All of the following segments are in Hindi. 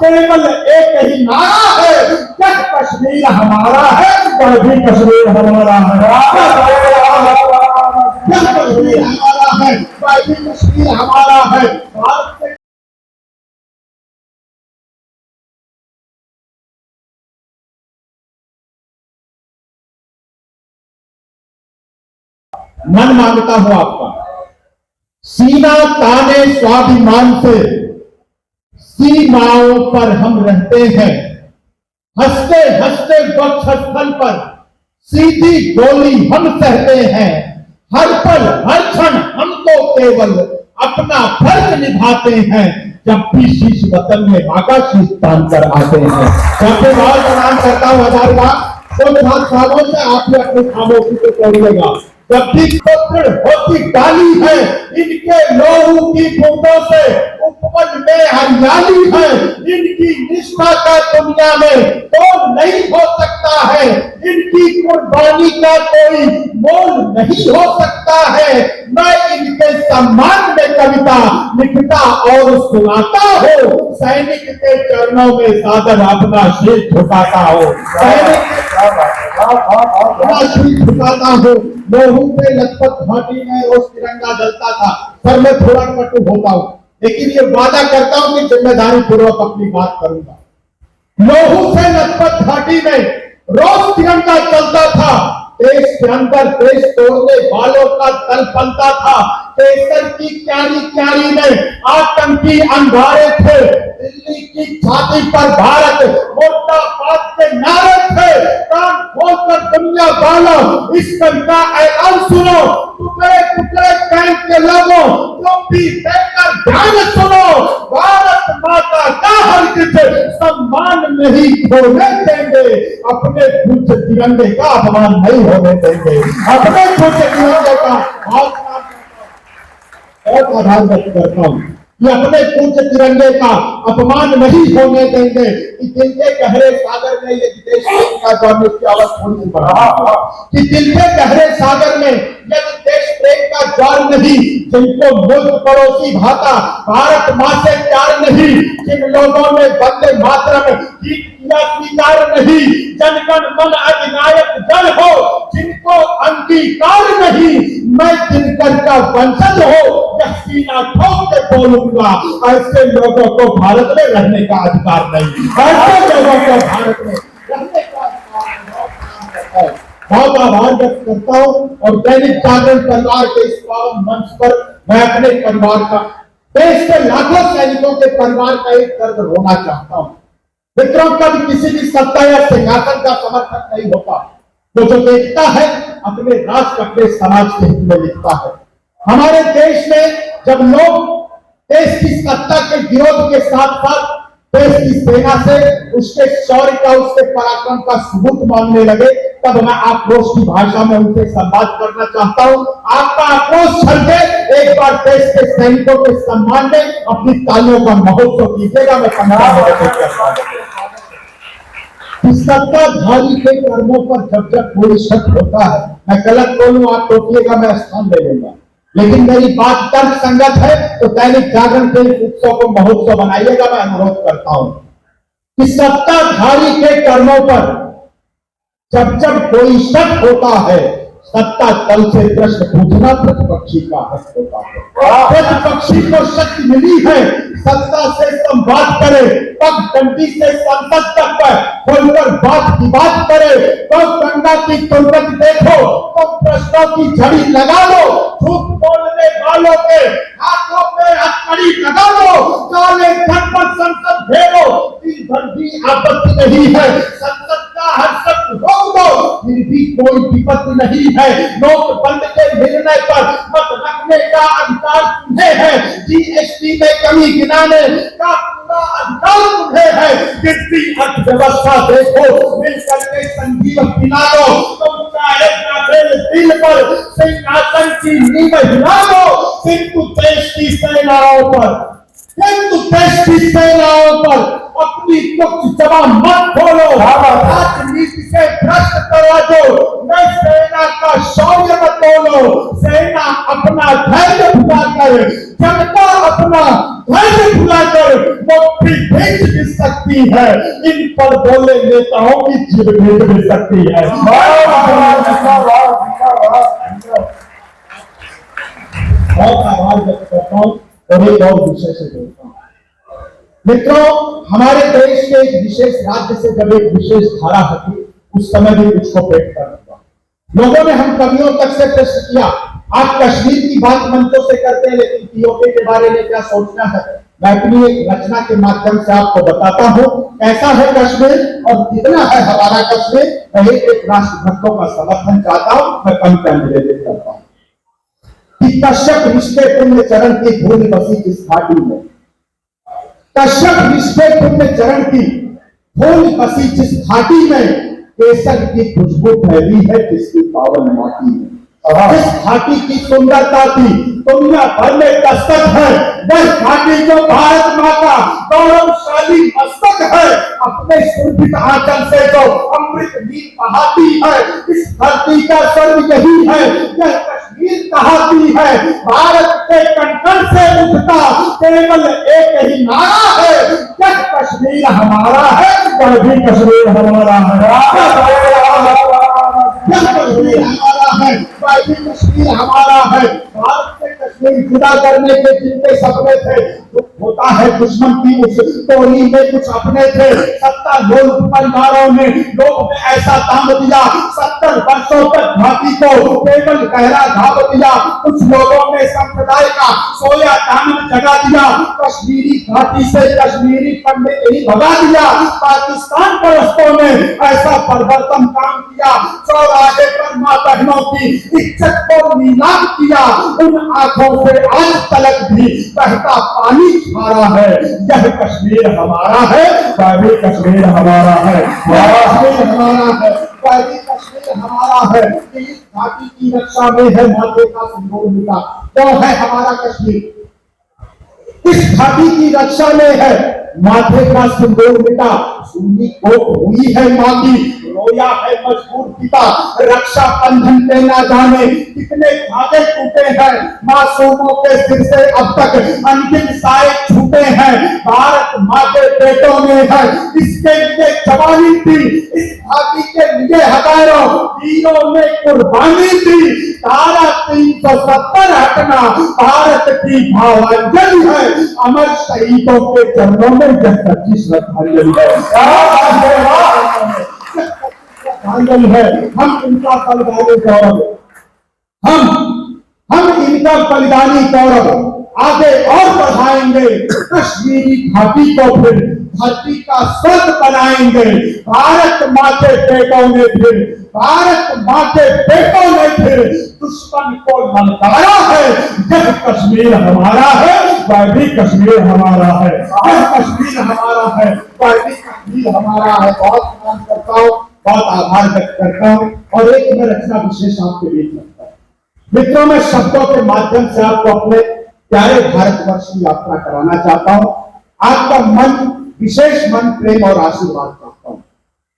केवल एक ही नारा है, जब कश्मीर हमारा है वह भी कश्मीर हमारा है, जब कश्मीर हमारा है वह भी कश्मीर हमारा है। भारत के मन मांगता हूं आपका, सीना ताने स्वाभिमान से सीमाओं पर हम रहते हैं, हंसते हंसते वक्षस्थल पर सीधी गोली हम सहते हैं, हर पल हर क्षण हम तो केवल अपना फर्ज निभाते हैं, जब भी शीश वतन में मांगा शीश तान कर आते हैं। जब भी बहुत प्रणाम करता हूं हजार बार, तो बहुत सालों से आपने अपनी खामोशी को तोड़िएगा। जब भी दृढ़ होती डाली है, इनके लोहू की बूंदों से उपवन में हरियाली है, इनकी निष्ठा का दुनिया में तोड़ नहीं हो सकता है, इनकी कुर्बानी का कोई मोल नहीं हो सकता है। मैं इनके सम्मान में कविता लिखता और सुनाता हूँ, सैनिक के चरणों में सादर अपना शीश झुकाता हूँ, सैनिक अपना शीश झुकाता हूँ। लोहू पे लखपत घाटी में रोज तिरंगा जलता था। सर मैं थोड़ा कटु होता हूँ, लेकिन ये वादा करता हूँ कि जिम्मेदारी पूर्वक अपनी बात करूंगा। लोहू से लखपत घाटी में रोज तिरंगा चलता था, देश के अंदर देश तोड़ने वालों का दल बनता था, केसर की क्यारी क्यारी में आतंकी अंगारे थे, दिल्ली की छाती पर भारत मोटा बात के नारे थे। कान खोलकर दुनिया वालों इस का ऐलान सुनो, टुकड़े टुकड़े कैंप के लोगों तुम भी देखकर ध्यान सुनो, भारत माता का हरगिज सम्मान नहीं खोने देंगे, अपने पूज्य तिरंगे का अपमान नहीं होने देंगे, अपने पूज्य तिरंगे का और आधार व्यक्त करता हूं कि अपने पूज्य तिरंगे का अपमान नहीं होने देंगे। कि दिल के गहरे सागर में ये विदेश का जौन की आवाज थोड़ी सी बढ़ा कि दिल के गहरे सागर में यदि देश प्रेम का ज्वार नहीं, जिनको मुल्क पड़ोसी भाता भारत मां से प्यार नहीं, जिन लोगों ने वंदे मातरम गीत किया स्वीकार नहीं, जनगण मन अधिनायक जन हो जिनको अंगीकार नहीं, मैं दिनकर का वंशज हो यह सीना ठोक के बोलूंगा, ऐसे लोगों को भारत में रहने का अधिकार नहीं, ऐसे लोगों को भारत में रहने का अधिकार नहीं। बहुत आभार व्यक्त करता हूं और दैनिक जागरण परिवार के इस पावन मंच पर मैं अपने परिवार का, देश के लाखों सैनिकों के परिवार का एक दर्द रोना चाहता हूं। मित्रों, कभी किसी भी सत्ता या सिंहासन का समर्थन नहीं होता, तो जो देखता है अपने राष्ट्र अपने समाज के हित में लिखता है। हमारे देश में जब लोग देश की सत्ता के विरोध के साथ साथ देश की सेना से उसके शौर्य का, उसके पराक्रम का सबूत मांगने लगे, तब मैं आक्रोश की भाषा में उनसे संवाद करना चाहता हूं। आपका आक्रोश छलके एक बार देश के सैनिकों के सम्मान में अपनी तालियों का महोत्सव कीजिएगा। मैं 15 मिनट करता हूं। सत्ताधारी के कर्मों पर जब जब कोई शक होता है, मैं गलत बोलूं आप टोकिएगा, मैं स्थान ले लूंगा, लेकिन मेरी बात तर्क संगत है तो दैनिक जागरण के उत्सव को महोत्सव बनाइएगा। मैं अनुरोध करता हूं कि सत्ताधारी के कर्मों पर जब जब कोई शक होता है, सत्ता तल से प्रश्न पूछना प्रतिपक्षी का हक होता है। प्रतिपक्षी को शक्ति मिली है सत्ता से संवाद करे, पगडंडी से संसद तक पर खोलकर बात की बात करे, तो गंगा की तुरंत देखो, तो प्रश्नों की झड़ी लगा लो, झूठ बोलने वालों के हाथों पे हथकड़ी लगा लो, काले धन पर संसद घेरो, दिन भर भी आपत्ति नहीं है, संसद का हर शब्द रोक दो, फिर भी कोई विपत्ति नहीं है। नोटबंदी के निर्णय पर मत रखने का अधिकार तुम्हें है, जीएसटी में कमी गिनाने का पूरा अधिकार तुम्हें है, गिरती अर्थव्यवस्था देखो, मिलकर के संजीव पिला दो, तुम चाहे दिल पर सिंहासन की नींव हिला दो, किंतु देश की सेनाओं पर अपनी कुछ जमा मत खोलो, राजनीति से भ्रष्ट करा दो, मैं सेना का शौर्य मत बोलो, सेना अपना धैर्य भुलाकर, जनता अपना धैर्य भुलाकर मुट्ठी भींच भी सकती है, इन पर बोले नेताओं की जीभ भींच भी सकती है। बहुत आभार व्यक्त करता हूं और एक और विषय से जोड़ता हूं। मित्रों, हमारे देश के एक विशेष राज्य से जब एक विशेष धारा हटी, उस समय भी कुछ को पेश करना हुआ। लोगों ने हम कवियों तक से प्रश्न किया, आप कश्मीर की बात मंचों से करते हैं, लेकिन पीओके के बारे में क्या सोचना है? मैं अपनी एक रचना के माध्यम से आपको बताता हूं कैसा है कश्मीर और कितना है हमारा कश्मीर। मैं एक राष्ट्रभक्तों का समर्थन चाहता हूं, मैं कम टाइम निवेदित करता हूं कि कश्यप ऋषि पुण्य चरण की धूल बसी इस घाटी में, कश्यप ऋषि पुण्य चरण की धूल बसी जिस घाटी में, केसर की खुशबू फैली है जिसकी पावन माटी में। जिस घाटी की सुंदरता थी दुनिया भर में दस्तक है, वह घाटी जो भारत माँ का गौरवशाली मस्तक है, अपने सुरभित आंचल से जो अमृत नीर बहाती है, इस धरती का स्वर्ग यही है, यह कश्मीर कहाती है। भारत के कंकड़ से उठता केवल एक ही नारा है, यह कश्मीर हमारा है, वह भी कश्मीर हमारा है, यह कश्मीर हमारा है, वह भी कश्मीर हमारा है। भारत से कश्मीर जुदा करने के जिनके सपने थे, होता है दुश्मन की उस टोली में कुछ अपने थे, सत्ता लोग परिवारों ने लोगों में ऐसा दाम दिया, 70 वर्षों तक घाटी को केवल गहरा घाव दिया, कुछ लोगों ने संप्रदाय का सोया दामन जगा दिया, कश्मीरी घाटी से कश्मीरी पंडित ही भगा दिया, पाकिस्तान परस्तों ने ऐसा परिवर्तन काम किया, चौराहे पर मां बहनों की इज्जत को नीलाम किया, उन आंखों से आज तलक भी बहता पानी हमारा है, यह कश्मीर हमारा है, वह भी कश्मीर हमारा है, यह कश्मीर हमारा है, वह भी कश्मीर हमारा है। इस घाटी की रक्षा में है माथे का सिंदूर मिटा, तो है हमारा कश्मीर, इस घाटी की रक्षा में है माथे का सिंदूर मिटा, सुनी कोख हुई है मां की, रोया है मजबूर पिता, रक्षा बंधन के ना जाने कितने धागे टूटे हैं, मासूमों के सिर से अब तक अंतिम साए छूटे हैं, भारत मां के पेटों में है, इसके लिए जवानी थी, इस घाटी के लिए हजारों वीरों ने कुर्बानी दी, धारा 370 हटना भारत की भावांजलि है, अमर शहीदों के चरणों में यह सच्ची श्रद्धांजलि है, हम इनका बलिदानी गौरव, हम इनका बलिदानी गौरव आगे और बढ़ाएंगे, कश्मीरी घाटी को फिर धरती का स्वर्ग बनाएंगे, भारत माँ के पेटों में फिर, भारत माँ के पेटों में फिर दुश्मन को ललकारा है, यह कश्मीर हमारा है, वह भी कश्मीर हमारा है, यह कश्मीर हमारा है, वह भी कश्मीर हमारा है। बहुत मान करता हूँ, बहुत आभार व्यक्त करता हूँ और एक मैं रचना विशेष आपके बीच रखता हूँ। मित्रों, मैं शब्दों के माध्यम से आपको अपने प्यारे भारतवर्ष की यात्रा कराना चाहता हूँ, आपका मन विशेष मन प्रेम और आशीर्वाद चाहता हूँ,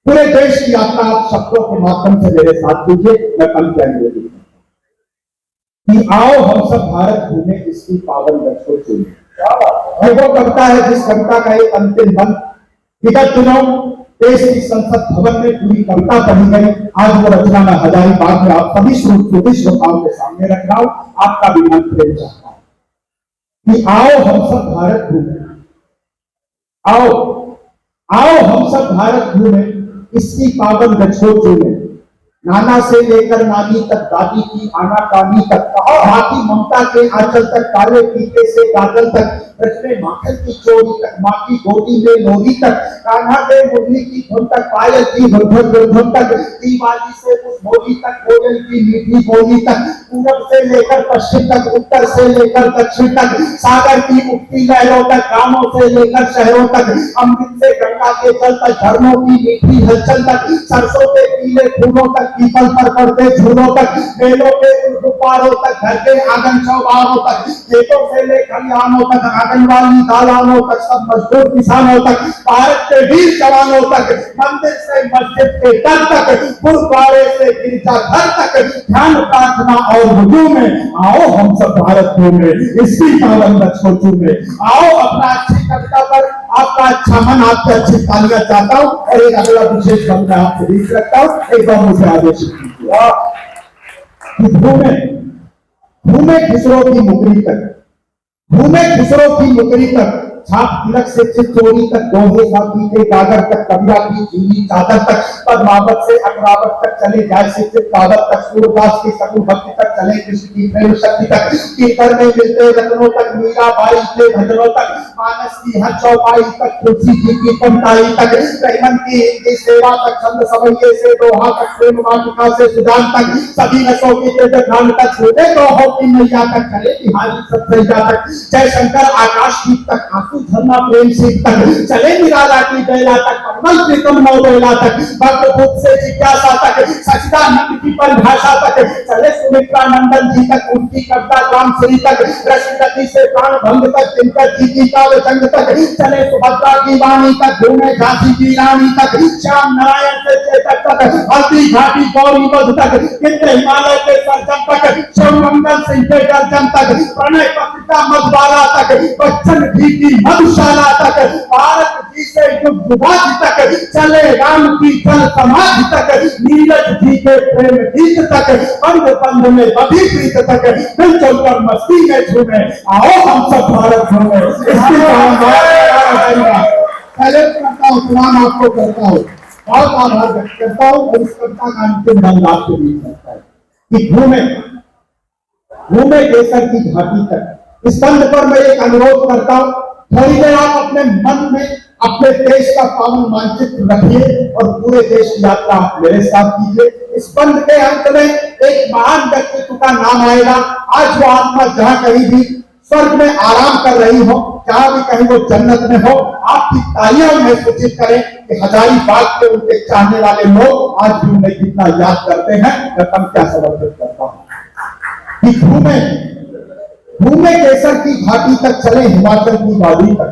पूरे देश की यात्रा आप शब्दों के माध्यम से मेरे साथ कीजिए। मैं पंक्तियां कि आओ हम सब भारत घूमे इसकी पावन रथ को चूमे। वो कविता है जिस कविता का एक अंतिम बंद विगत दिनों देश की संसद भवन में पूरी कविता पढ़ी गई। आज वो रचना मैं हजारीबाग में आप सभी श्रोताओं के सामने रख रहा हूं, आपका भी मन प्रेम चाहता हूं कि आओ हम सब भारत घूमे, आओ हम सब भारत घूमे इसकी पावन रथ को चूमे। नाना से लेकर नानी तक, दादी की आनाकानी तक, माँ की ममता के आंचल तक, काले टीके से गाजल तक, रचने माखन की चोरी तक, माँ की गोदी में लोरी तक, कान्हा के मुरली की धुन तक, पायल की धुन तक, दीवाली से उस होली तक, कोयल की मीठी बोली तक, पूरब से लेकर पश्चिम तक, उत्तर से लेकर दक्षिण तक, सागर की उठती लहरों तक, गांवों से लेकर शहरों तक, अमृत से गंगा के जल तक, झरनों की मीठी हलचल तक, सरसों के पीले फूलों तक, पीपल पर पड़ते झूलों तक, मेलों के गुब्बारों तक, घर के आंगन चौबारों तक, खेतों से लेकर खलिहानों तक, आंगनवाड़ी दालानों तक, सब मजदूर किसानों तक, भारत के वीर जवानों तक, मंदिर से मस्जिद के दर तक, गुरुद्वारे से गिरजाघर तक, ध्यान प्रार्थना और वुजू में आओ हम सब भारत घूमे, इसी पावन रथ को चूमे। आओ अपना अच्छी कविता पर आपका अच्छा मन, आपकी अच्छी तालियां चाहता हूं और एक अगला विशेष बंद मैं आपसे रीच रखता हूं, एक बार मुझे आदेशित कीजिए। घूमे घूमे खिसरो की मुकरी तक, घूमे खिसरो की मुकरी तक, छाप तिलक से चित्तौड़ी तक, दोहे साथी के गागर तक, कबीरा की जीवी चादर तक, पद्मावत से अग्रावत तक चले, जाय से चित्तावत तक, सूरदास की सकु भक्ति तक चले, कृष्ण की प्रेम शक्ति तक, कीर्तन में मिलते रत्नों तक, मीरा बाई के भजनों तक, मानस की हर चौपाई तक, तुलसी जी की पंताई तक, रहीमन की हिंदी सेवा तक, छंद सवैये से दोहा तक, प्रेम वाटिका से सुजान तक, सभी नसों की तीर्थधाम तक, छूटे दोहों की मैया तक, चले बिहारी सत्सैया तक, जय शंकर आकाश गीत तक, झरना प्रेम सीख तक, चले निराला की बेला तक, कमल प्रीतम नौ बेला तक, भक्त बुद्ध से जिज्ञासा तक, सचिदानंद की परिभाषा तक, चले सुमित्रा नंदन जी तक, उनकी कविता राम श्री तक, रसगति से प्राण भंग तक, दिनकर जी की काव्य जंग तक, चले सुभद्रा की वाणी तक, घूमे झांसी की रानी तक, श्याम नारायण से चेतक तक, हल्दी घाटी गौरी मध तक, इंद्र हिमालय के सर्जन तक, शिव मंगल सिंह के गर्जन तक, प्रणय पत्रिका मधुबाला तक, बच्चन घी की मधुशाला तक, भारत जी से युग तक, चले राम की जल समाधि तक, नीरज जी के प्रेम गीत तक, बंद बंद में बधी प्रीत तक, दिल चलकर मस्ती में झूमे, आओ हम सब भारत घूमे। पहले करता हूँ, सलाम आपको करता हूँ, बहुत आभार व्यक्त करता हूँ और इस कविता का अंतिम बंद आपके बीच करता है कि घूमे घूमे केसर की घाटी तक। इस बंद पर मैं एक अनुरोध करता हूँ, थोड़ी देर आप अपने मन में अपने देश का पावन मानचित्र रखिए और पूरे देश की यात्रा मेरे साथ कीजिए। इस बंद के अंत में एक महान व्यक्तित्व का नाम आएगा। आज वो आत्मा जहां कहीं भी स्वर्ग में आराम कर रही हो, जहां भी कहीं वो जन्नत में हो, आपकी तालियां उन्हें सूचित करें कि हजारीबाग के उनके चाहने वाले लोग आज भी उन्हें कितना याद करते हैं। मैं पंक्तियां समर्पित करता हूं कि घूमे घूमे केसर की घाटी तक, चले हिमाचल की वादी तक,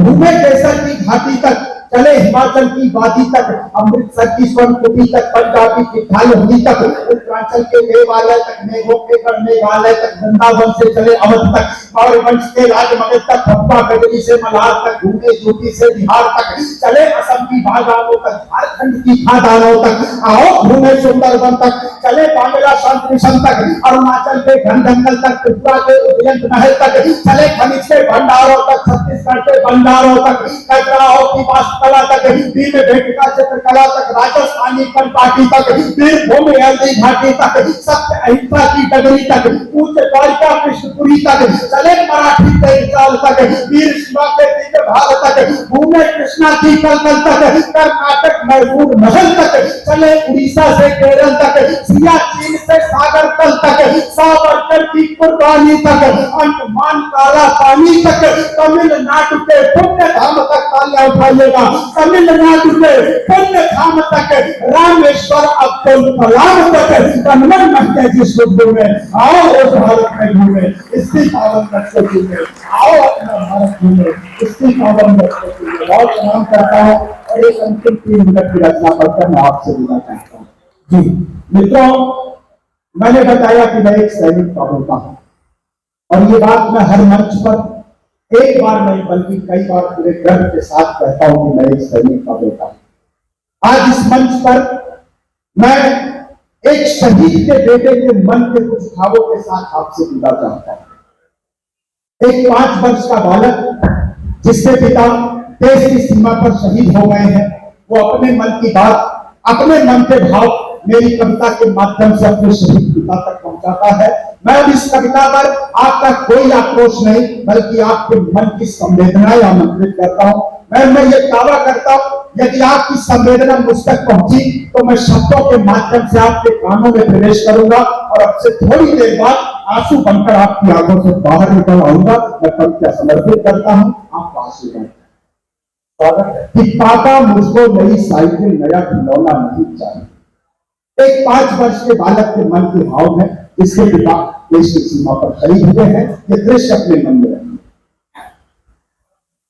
घूमे केसर की घाटी तक, चले हिमाचल की वादी तक, अमृतसर की स्वर्ण कुटी तक, पंजाब की किठाई होली तक, उत्तरांचल के मेवालय तक, मेघों के गढ़ मेघालय तक, वृंदावन से चले अवध तक, और वंश के राजमहल तक, भप्पा गजरी से मल्हार तक, घूमे यूपी से बिहार तक, चले असम की बागानों तक, झारखंड की खादानों तक, आओ घूमे सुंदरबन तक, चले बांग्ला शांत मिशन तक, अरुणाचल के घन जंगल तक, त्रिपुरा के उदयंत महल तक, चले खनिज के भंडारों तक, छत्तीसगढ़ के भंडारों तक, खजुराहो की वास्तुकला तक, भीम भेटका चित्रकला तक, राजस्थानी पंपाटी तक, वीरभूमि हल्दी घाटी तक, सत्य अहिंसा की डगरी तक, पूज्य द्वारिका कृष्णपुरी तक, चले मराठी तेलचाल तक, वीर शिवा के दिव्य भाग तक, घूमे कृष्णा की कलकल तक, कर्नाटक मैसूर महल तक, चले उड़ीसा से केरल तक, सियाचिन से सागर तल तक, सावरकर की कुर्बानी तक, अंडमान काला पानी तक, तमिलनाडु के पुण्य धाम तक, तालियां उठाइएगा, तमिलनाडु के पुण्य धाम तक, रामेश्वर अब्दुल कलाम तक, कन्वन महते जी शुद्ध में, आओ उस भारत में घूमे, इसकी पावन रथ से घूमे, आओ अपना भारत घूमे, इसकी पावन रथ से घूमे। बहुत प्रणाम करता हूँ और एक अंतिम 3 मिनट की रचना पढ़कर मैं आपसे विदा चाहता हूँ। जी मित्रों, मैंने बताया कि मैं एक सैनिक का बेटा हूँ और ये बात मैं हर मंच पर एक बार नहीं बल्कि कई बार पूरे गर्व के साथ कहता हूं कि मैं एक सैनिक का बेटा हूं। आज इस मंच पर मैं एक शहीद के बेटे के मन के कुछ भावों के साथ आपसे जुड़ा चाहता हूं। एक 5 वर्ष का बालक जिसके पिता देश की सीमा पर शहीद हो गए हैं, वो अपने मन की बात, अपने मन के भाव मेरी कविता के माध्यम से अपने शहीद पिता तक पहुंचाता है। मैं इस कविता पर आपका कोई आक्रोश नहीं बल्कि आपके मन की संवेदनाएं आमंत्रित करता हूं। मैं ये दावा करता हूं, यदि आपकी संवेदना मुझ तक पहुंची तो मैं शब्दों के माध्यम से आपके कानों में प्रवेश करूंगा और अब से थोड़ी देर बाद आंसू बनकर आपकी आंखों से बाहर निकल आऊंगा। मैं कविता समर्पित करता हूं, आपका आशीर्वाद कि पापा मुझको नई साइकिल नया खिलौना नहीं चाहिए। एक 5 वर्ष के बालक के मन के भाव है, जिसके पिता देश की सीमा पर शहीद हुए हैं। ये दृश्य अपने मन में रखिए।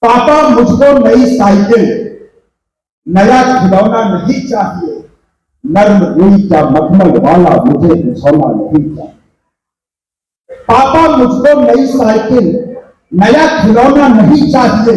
पापा मुझको नई साइकिल, नया खिलौना नहीं चाहिए, नर्म रुई का मखमल वाला मुझे बिछौना नहीं चाहिए। पापा मुझको नई साइकिल, नया खिलौना नहीं चाहिए,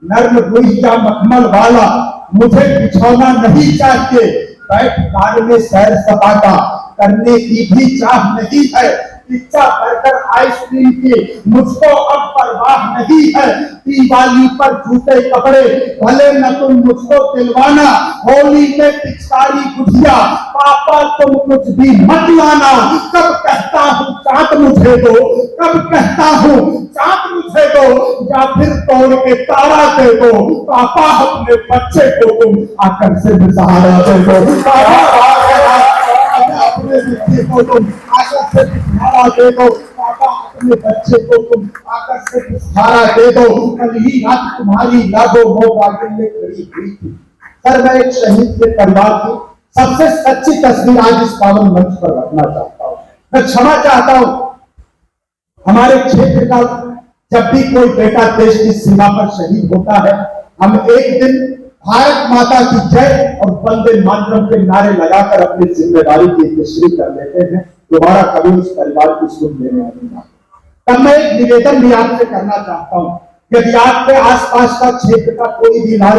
नर्म रुई का मखमल वाला मुझे बिछौना नहीं चाहिए। बैठ कार में सैर सपाटा करने की भी चाह नहीं है, पिज्जा बर्गर आइसक्रीम की मुझको अब परवाह नहीं है। दिवाली पर जूते कपड़े भले न तुम मुझको दिलवाना, होली में पिचकारी गुठिया पापा तुम कुछ भी मत लाना। कब कहता हूँ चाँद मुझे दो, कब कहता हूँ चाँद मुझे दो, या फिर तोड़ के तारा दे दो। पापा अपने बच्चे को तुम आकर से सहारा दे दो। अपने बच्चे को तुम आकर से सहारा दे दो। पापा अपने बच्चे को तुम आकर से सहारा दे दो। कल ही रात तुम्हारी यादों मोबाइल में खड़ी हुई थी। सर, मैं एक शहीद के परिवार की सबसे सच्ची तस्वीर आज इस पावन मंच पर रखना चाहता हूँ। मैं क्षमा चाहता हूँ, हमारे क्षेत्र का जब भी कोई बेटा देश की सीमा पर शहीद होता है, हम एक दिन भारत माता की जय और वंदे मातरम के नारे लगाकर अपनी जिम्मेदारी की तशरीह कर लेते हैं। दोबारा कभी उस परिवार की सुन लेने आऊंगा। तब मैं एक निवेदन भी आपसे करना चाहता हूं, यदि आपके आसपास का क्षेत्र का कोई भी लाल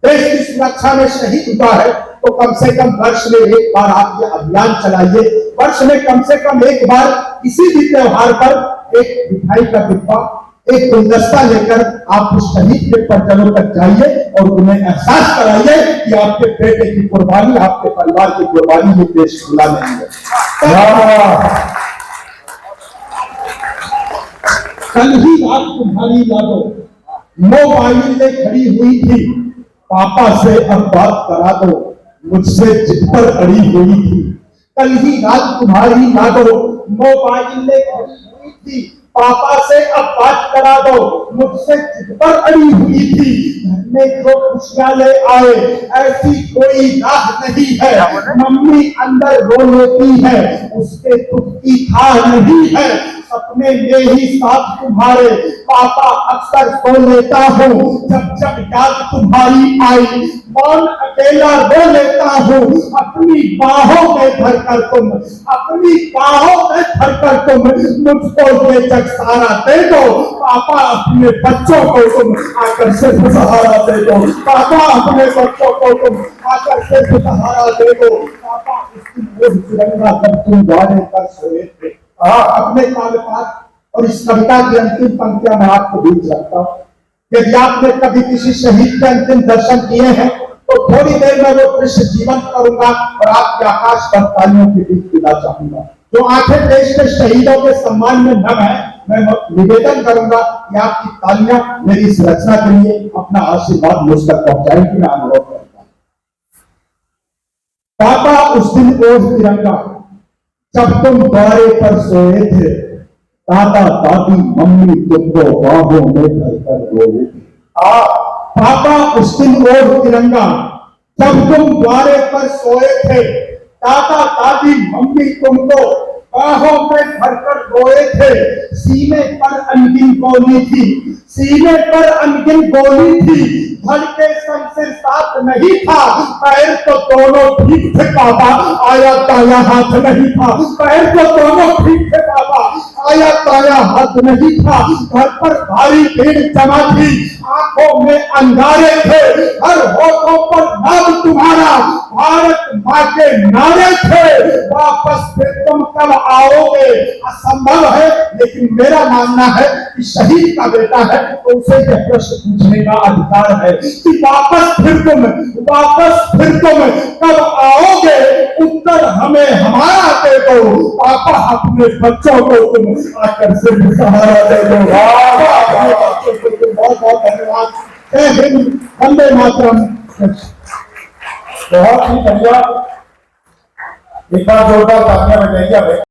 देश की सुरक्षा में शहीद हुआ है, तो कम से कम वर्ष में एक बार आप ये अभियान चलाइए। वर्ष में कम से कम एक बार किसी भी त्योहार पर एक मिठाई का डिब्बा, एक गुलदस्ता लेकर आप उस शहीद के परिजनों तक जाइए और उन्हें एहसास कराइए कि आपके बेटे की कुर्बानी, आपके परिवार की कुर्बानी ये देश खुला नहीं है। कल ही रात तुम्हारी यादों मोबाइल में खड़ी हुई थी, पापा से अब बात करा दो, मुझसे जिद पर अड़ी हुई थी। कल ही रात तुम्हारी यादों मोबाइल में खड़ी हुई थी, पापा से अब बात करा दो, मुझसे जिद पर अड़ी हुई थी। घर में जो खुशियां ले आए ऐसी कोई राह नहीं है। मम्मी अंदर रो लेती है, उसके दुख की था नहीं है। सपने में ही साथ तुम्हारे पापा अक्सर सो लेता हूँ, जब जब याद तुम्हारी आई मौन अकेला रो लेता हूँ। अपनी बाहों में भरकर तुम, अपनी बाहों में भरकर तुम मुझको ये जग सारा दे दो। पापा अपने बच्चों को तुम आकर से सहारा दे दो। पापा अपने बच्चों को तुम आकर से सहारा दे दो। पापा उसकी तिरंगा जब तुम द्वारे पर सोए थे। अपने काव्यपाठ और इस कविता की अंतिम पंक्तियां मैं आपको बीच रखता हूँ। यदि आपने कभी किसी शहीद के अंतिम दर्शन किए हैं, तो थोड़ी देर में वो दृश्य जीवंत करूंगा और आपके आकाश पर तालियों के बीच दिला चाहूंगा। जो आंखें देश के शहीदों के सम्मान में नम है, मैं निवेदन करूंगा कि आपकी तालियां मेरी इस रचना के लिए अपना आशीर्वाद मुझ तक पहुंचाएंगी। मैं अनुरोध करता हूं। पापा उस दिन ओढ़ तिरंगा जब तुम द्वारे पर सोए थे, दादा दादी मम्मी तुमको बाहों में भरकर रोए थे। पापा उस दिन ओढ़ तिरंगा जब तुम द्वारे पर सोए थे, दादा दादी मम्मी तुमको बाहों में भरकर रोए थे। सीने पर अनगिन गोली थी, सीने पर अनगिन गोली थी, धड़ के शमशीर साथ नहीं था। पैर तो दोनों ठीक थे पापा, आया ताया हाथ नहीं था। पैर तो दोनों ठीक थे पापा, आया ताया हाथ नहीं था। घर पर भारी भीड़ जमा थी, आंखों में अंगारे थे, हर होठों पर नाम तुम्हारा, भारत माँ के नारे थे। वापस फिर तुम कब आओगे असंभव है, लेकिन मेरा मानना है कि शहीद का बेटा है तो उसे यह प्रश्न पूछने का अधिकार है कि वापस फिर तुम कब आओगे। उत्तर हमें हमारा दे दो। पापा अपने बच्चों को तुम आकर से सहारा दे दो। बहुत बहुत धन्यवाद। जय हिंद, वंदे मातरम। बहुत ही बढ़िया, एक बार जोरदार तालियां बजाइए।